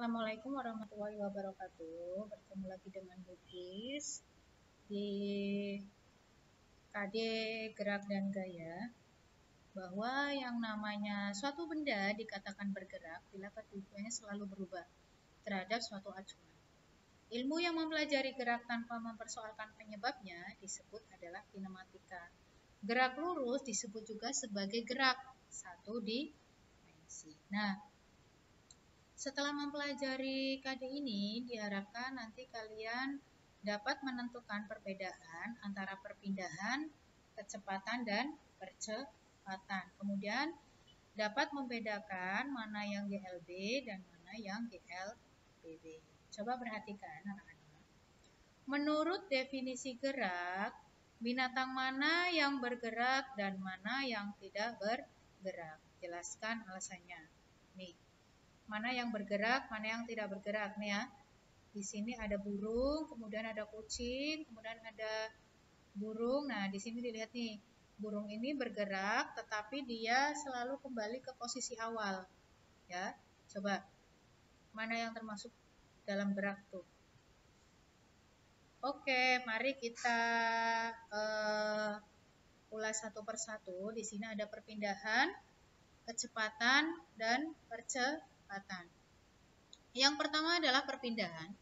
Assalamualaikum warahmatullahi wabarakatuh. Bertemu lagi dengan Bukis di KD Gerak dan Gaya, bahwa yang namanya suatu benda dikatakan bergerak bila kedudukannya selalu berubah terhadap suatu acuan. Ilmu yang mempelajari gerak tanpa mempersoalkan penyebabnya disebut adalah kinematika. Gerak lurus disebut juga sebagai gerak satu dimensi. Nah, setelah mempelajari KD ini, diharapkan nanti kalian dapat menentukan perbedaan antara perpindahan, kecepatan, dan percepatan. Kemudian dapat membedakan mana yang GLB dan mana yang GLBB. Coba perhatikan anak-anak. Menurut definisi gerak, binatang mana yang bergerak dan mana yang tidak bergerak? Jelaskan alasannya. Nih. Mana yang bergerak, mana yang tidak bergerak nih ya. Di sini ada burung, kemudian ada kucing, kemudian ada burung. Nah, di sini dilihat nih, burung ini bergerak tetapi dia selalu kembali ke posisi awal. Ya. Coba mana yang termasuk dalam gerak tuh? Oke, mari kita ulas satu persatu. Di sini ada perpindahan, kecepatan, dan percepatan. Yang pertama adalah perpindahan.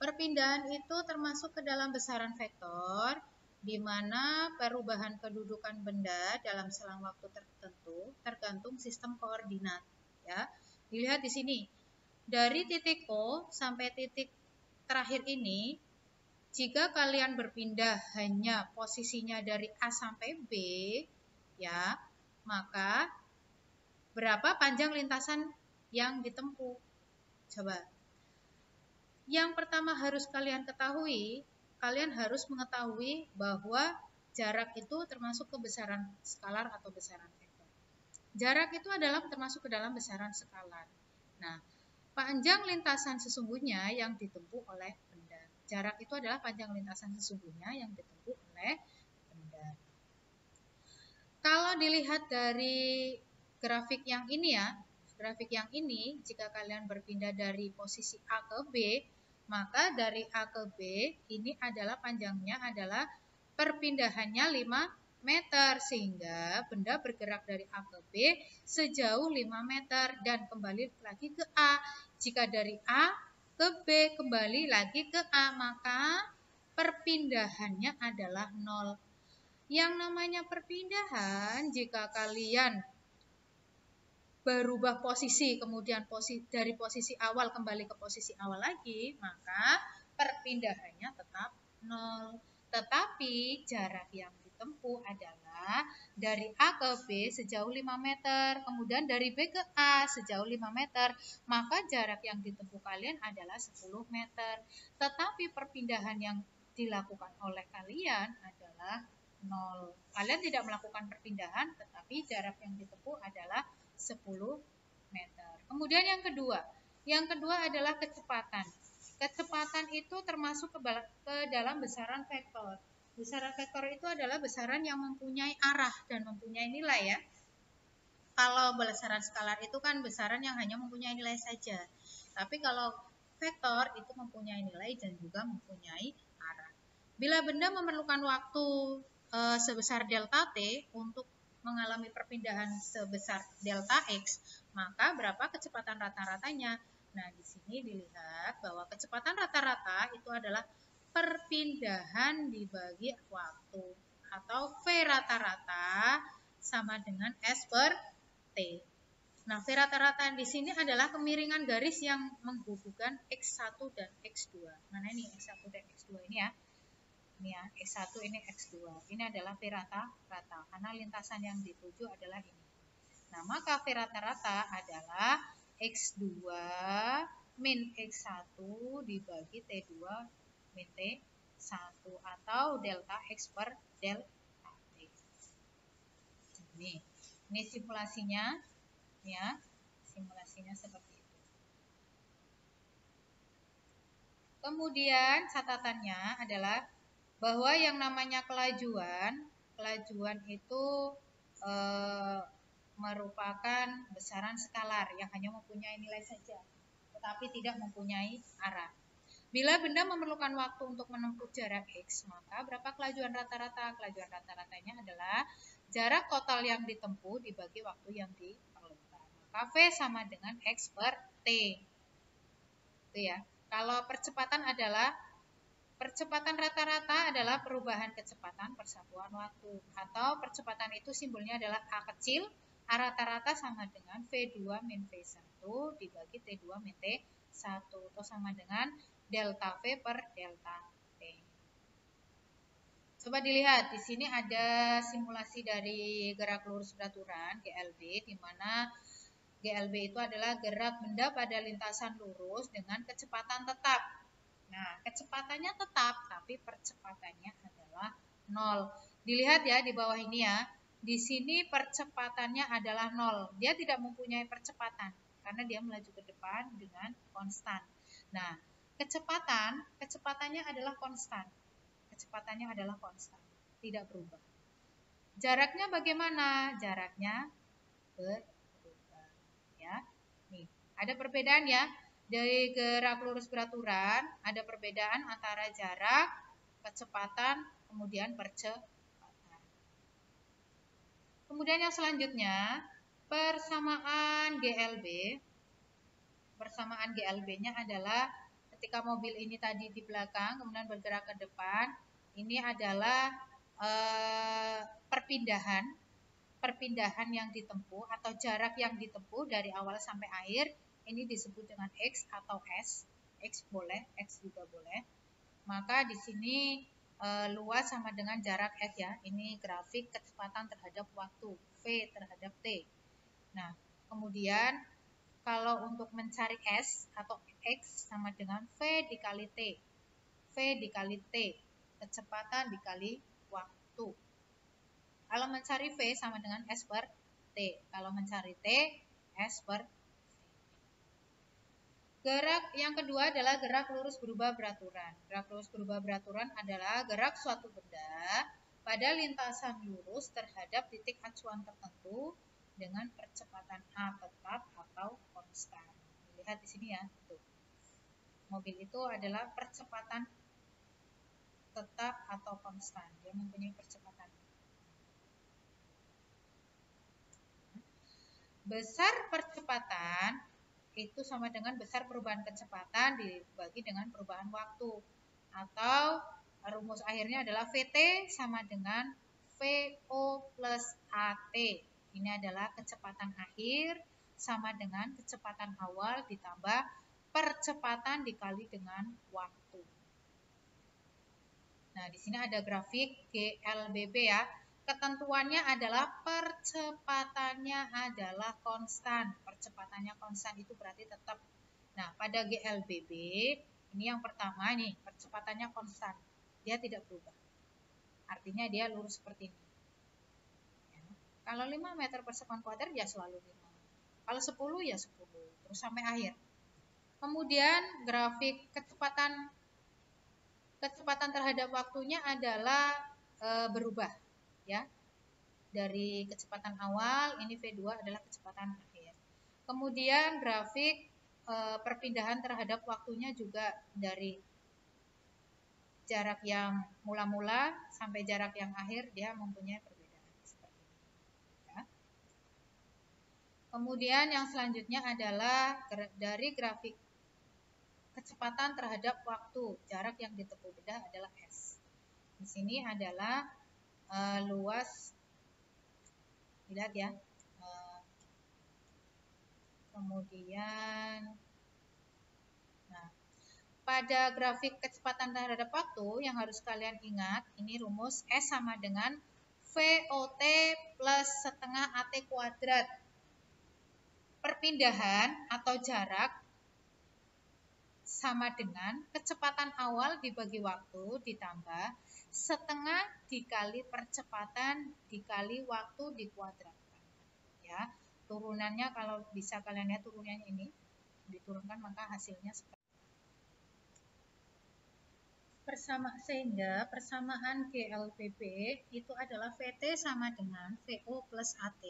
Perpindahan itu termasuk ke dalam besaran vektor, di mana perubahan kedudukan benda dalam selang waktu tertentu tergantung sistem koordinat. Ya, dilihat di sini. Dari titik O sampai titik terakhir ini, jika kalian berpindah hanya posisinya dari A sampai B, ya, maka berapa panjang lintasan yang ditempuh? Coba. Yang pertama harus kalian ketahui, kalian harus mengetahui bahwa jarak itu termasuk ke besaran skalar atau besaran vektor. Jarak itu adalah termasuk ke dalam besaran skalar. Nah, panjang lintasan sesungguhnya yang ditempuh oleh benda. Jarak itu adalah panjang lintasan sesungguhnya yang ditempuh oleh benda. Kalau dilihat dari grafik yang ini ya, grafik yang ini, jika kalian berpindah dari posisi A ke B, maka dari A ke B ini adalah panjangnya adalah perpindahannya 5 meter, sehingga benda bergerak dari A ke B sejauh 5 meter dan kembali lagi ke A. Jika dari A ke B kembali lagi ke A, maka perpindahannya adalah 0. Yang namanya perpindahan, jika kalian berubah posisi, kemudian dari posisi awal kembali ke posisi awal lagi, maka perpindahannya tetap 0. Tetapi jarak yang ditempuh adalah dari A ke B sejauh 5 meter, kemudian dari B ke A sejauh 5 meter, maka jarak yang ditempuh kalian adalah 10 meter. Tetapi perpindahan yang dilakukan oleh kalian adalah 0. Kalian tidak melakukan perpindahan, tetapi jarak yang ditempuh adalah 10 meter. Kemudian yang kedua adalah kecepatan. Kecepatan itu termasuk ke dalam besaran vektor. Besaran vektor itu adalah besaran yang mempunyai arah dan mempunyai nilai ya. Kalau besaran skalar itu kan besaran yang hanya mempunyai nilai saja. Tapi kalau vektor itu mempunyai nilai dan juga mempunyai arah. Bila benda memerlukan waktu sebesar delta T untuk mengalami perpindahan sebesar delta X, maka berapa kecepatan rata-ratanya? Nah, di sini dilihat bahwa kecepatan rata-rata itu adalah perpindahan dibagi waktu, atau V rata-rata sama dengan S per T. Nah, V rata-rata di sini adalah kemiringan garis yang menghubungkan X1 dan X2. Mana ini X1 dan X2 ini ya? Ini ya, X1 ini X2. Ini adalah V rata-rata karena lintasan yang dituju adalah ini. Nah, maka V rata-rata adalah X2 min X1 dibagi T2 min T1 atau delta X per delta T. Ini simulasinya ya. Simulasinya seperti itu. Kemudian catatannya adalah bahwa yang namanya kelajuan itu merupakan besaran skalar yang hanya mempunyai nilai saja. tetapi tidak mempunyai arah. Bila benda memerlukan waktu untuk menempuh jarak X, maka berapa kelajuan rata-rata? Kelajuan rata-ratanya adalah jarak total yang ditempuh dibagi waktu yang diperlukan. Maka V sama dengan X per T. Itu ya. Kalau percepatan rata-rata adalah perubahan kecepatan persatuan waktu. Atau percepatan itu simbolnya adalah A kecil, A rata-rata sama dengan V2 min V1 dibagi T2 min T1. Itu sama dengan delta V per delta T. Coba dilihat, di sini ada simulasi dari gerak lurus beraturan GLB, di mana GLB itu adalah gerak benda pada lintasan lurus dengan kecepatan tetap. Nah, kecepatannya tetap, tapi percepatannya adalah 0. Dilihat ya di bawah ini ya, di sini percepatannya adalah 0. Dia tidak mempunyai percepatan, karena dia melaju ke depan dengan konstan. Nah, kecepatannya adalah konstan. Kecepatannya adalah konstan, tidak berubah. Jaraknya bagaimana? Jaraknya berubah. Ya, nih ada perbedaan ya. Dari gerak lurus beraturan ada perbedaan antara jarak, kecepatan, kemudian percepatan. Kemudian yang selanjutnya persamaan GLB. Persamaan GLB-nya adalah ketika mobil ini tadi di belakang kemudian bergerak ke depan, ini adalah perpindahan yang ditempuh atau jarak yang ditempuh dari awal sampai akhir, ini disebut dengan X atau S. X boleh, X juga boleh. Maka di sini luas sama dengan jarak S ya. Ini grafik kecepatan terhadap waktu, V terhadap T. Nah, kemudian kalau untuk mencari S atau X sama dengan V dikali T. V dikali T, kecepatan dikali waktu. Kalau mencari V sama dengan S per T. Kalau mencari T, S per T. Gerak yang kedua adalah gerak lurus berubah beraturan. Gerak lurus berubah beraturan adalah gerak suatu benda pada lintasan lurus terhadap titik acuan tertentu dengan percepatan A tetap atau konstan. Lihat di sini ya, tuh. Mobil itu adalah percepatan tetap atau konstan. Dia mempunyai percepatan. Besar percepatan itu sama dengan besar perubahan kecepatan dibagi dengan perubahan waktu. Atau rumus akhirnya adalah VT sama dengan VO plus AT. Ini adalah kecepatan akhir sama dengan kecepatan awal ditambah percepatan dikali dengan waktu. Nah, di sini ada grafik GLBB ya. Ketentuannya adalah percepatannya adalah konstan. Percepatannya konstan itu berarti tetap. Nah, pada GLBB, ini yang pertama nih, percepatannya konstan. Dia tidak berubah. Artinya dia lurus seperti ini. Ya. Kalau 5 meter per sekon kuadrat ya selalu 5. Kalau 10 ya 10. Terus sampai akhir. Kemudian grafik kecepatan terhadap waktunya adalah berubah. Ya, dari kecepatan awal ini V2 adalah kecepatan akhir. Kemudian grafik perpindahan terhadap waktunya juga dari jarak yang mula-mula sampai jarak yang akhir dia mempunyai perbedaan seperti ini. Ya. Kemudian yang selanjutnya adalah dari grafik kecepatan terhadap waktu, jarak yang ditempuh benda adalah S. Di sini adalah luas, lihat ya, kemudian nah, pada grafik kecepatan terhadap waktu yang harus kalian ingat, ini rumus S sama dengan VOT plus setengah AT kuadrat. Perpindahan atau jarak sama dengan kecepatan awal dibagi waktu ditambah setengah dikali percepatan dikali waktu dikuadratkan. Ya, turunannya kalau bisa kalian lihat turunannya ini diturunkan maka hasilnya seperti sehingga persamaan GLBB itu adalah VT sama dengan VO plus AT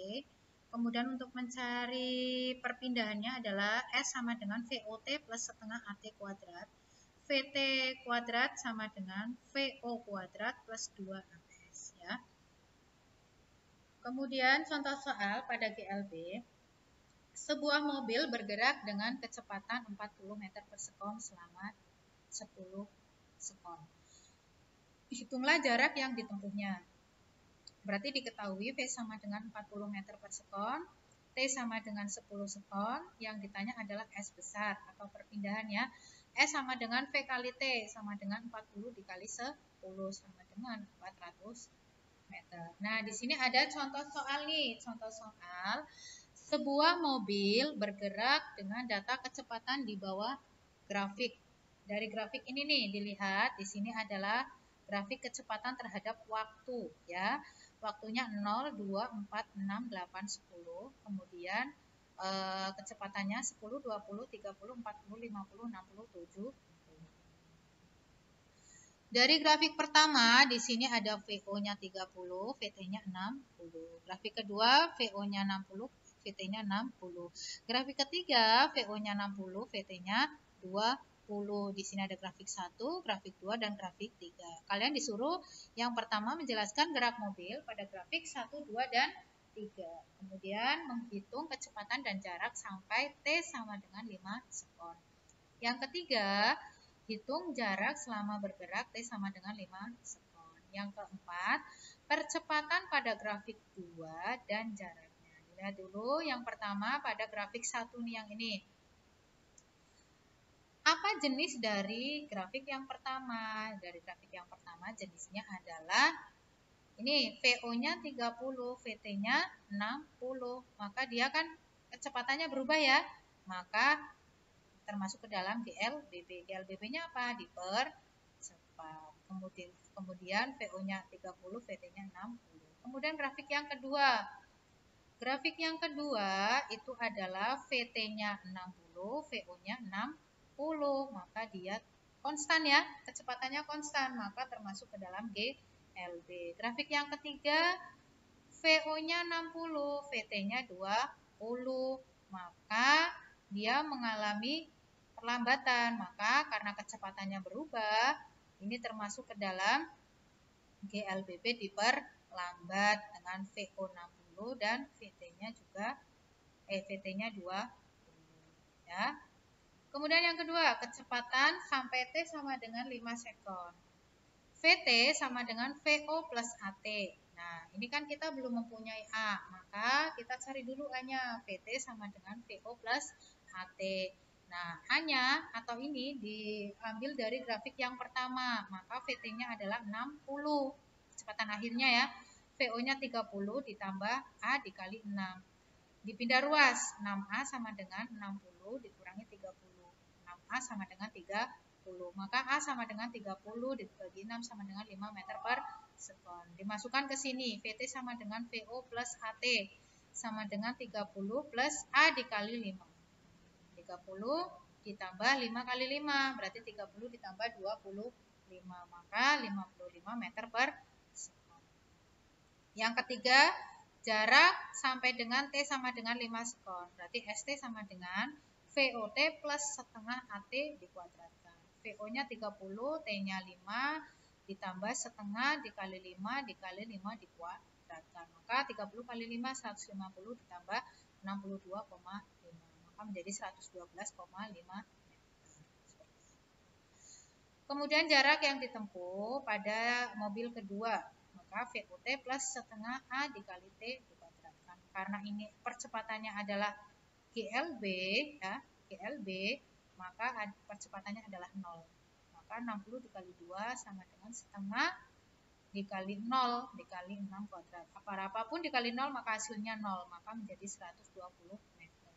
Kemudian untuk mencari perpindahannya adalah S sama dengan VOT plus setengah AT kuadrat. VT kuadrat sama dengan VO kuadrat plus 2AS ya. Kemudian contoh soal pada GLB. Sebuah mobil bergerak dengan kecepatan 40 meter per sekon selama 10 sekon. Hitunglah jarak yang ditempuhnya. Berarti diketahui V sama dengan 40 meter per sekon, T sama dengan 10 sekon, yang ditanya adalah S besar atau perpindahannya. S sama dengan V kali T sama dengan 40 dikali 10 sama dengan 400 meter. Nah, di sini ada contoh soal nih. Contoh soal, sebuah mobil bergerak dengan data kecepatan di bawah grafik. Dari grafik ini nih, dilihat di sini adalah grafik kecepatan terhadap waktu ya. Waktunya 0, 2, 4, 6, 8, 10. Kemudian kecepatannya 10, 20, 30, 40, 50, 60, 70. Dari grafik pertama, di sini ada VO-nya 30, VT-nya 60. Grafik kedua, VO-nya 60, VT-nya 60. Grafik ketiga, VO-nya 60, VT-nya 20. Di sini ada grafik 1, grafik 2, dan grafik 3. Kalian disuruh yang pertama menjelaskan gerak mobil pada grafik 1, 2, dan 3. Kemudian menghitung kecepatan dan jarak sampai T sama dengan 5 sekon. Yang ketiga, hitung jarak selama bergerak T sama dengan 5 sekon. Yang keempat, percepatan pada grafik 2 dan jaraknya. Lihat dulu yang pertama pada grafik 1 nih yang ini. Apa jenis dari grafik yang pertama? Dari grafik yang pertama jenisnya adalah ini VO-nya 30, VT-nya 60. Maka dia kan kecepatannya berubah ya. Maka termasuk ke dalam GLBB. GLBB-nya apa? Dipercepat. Kemudian VO-nya 30, VT-nya 60. Kemudian grafik yang kedua. Grafik yang kedua itu adalah VT-nya 60, VO-nya 60. Maka dia konstan ya, kecepatannya konstan, maka termasuk ke dalam GLB. Grafik yang ketiga, VO-nya 60, VT-nya 20. Maka dia mengalami perlambatan, maka karena kecepatannya berubah, ini termasuk ke dalam GLBB diperlambat dengan VO 60 dan VT-nya juga VT-nya 20 ya. Kemudian yang kedua, kecepatan sampai T sama dengan 5 sekon. VT sama dengan VO plus AT. Nah, ini kan kita belum mempunyai A, maka kita cari dulu A-nya. VT sama dengan VO plus AT. Nah, A-nya atau ini diambil dari grafik yang pertama, maka VT-nya adalah 60. Kecepatan akhirnya ya. VO-nya 30 ditambah A dikali 6. Dipindah ruas, 6A sama dengan 60 dikurangi 30. 6A sama dengan 30. Maka A sama dengan 30 dibagi 6 sama dengan 5 meter per sekon. Dimasukkan ke sini, VT sama dengan VO plus AT sama dengan 30 plus A dikali 5. 30 ditambah 5 kali 5, berarti 30 ditambah 25, maka 55 meter per sekon. Yang ketiga, jarak sampai dengan T sama dengan 5 sekon, berarti ST sama dengan VOT plus setengah AT dikuadratkan. VO-nya 30, T-nya 5, ditambah setengah dikali 5 dikali 5 dikuadratkan. Maka 30 kali 5, 150 ditambah 62,5. Maka menjadi 112,5 meter. Kemudian jarak yang ditempuh pada mobil kedua, maka VOT plus setengah A dikali T dikuadratkan. Karena ini percepatannya adalah GLB, ya, GLB, maka percepatannya adalah 0. Maka 60 dikali 2 sama dengan setengah dikali 0 dikali 6 kuadrat. Apapun dikali 0 maka hasilnya 0, maka menjadi 120 meter.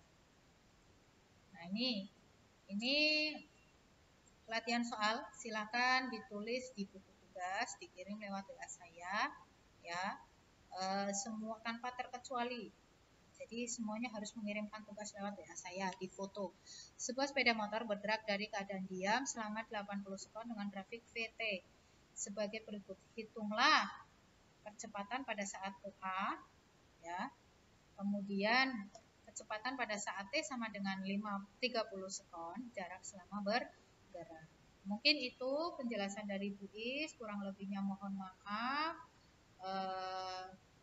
Nah, ini latihan soal, silakan ditulis di buku tugas, dikirim lewat WA saya, ya, semua tanpa terkecuali. Jadi semuanya harus mengirimkan tugas lewat WA saya, di foto. Sebuah sepeda motor bergerak dari keadaan diam selama 80 sekon dengan grafik VT. Sebagai berikut, hitunglah percepatan pada saat OA, ya. Kemudian kecepatan pada saat T sama dengan 30 sekon, jarak selama bergerak. Mungkin itu penjelasan dari Bu Is, kurang lebihnya mohon maaf.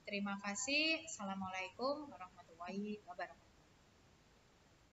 Terima kasih. Assalamualaikum warahmatullahi wabarakatuh.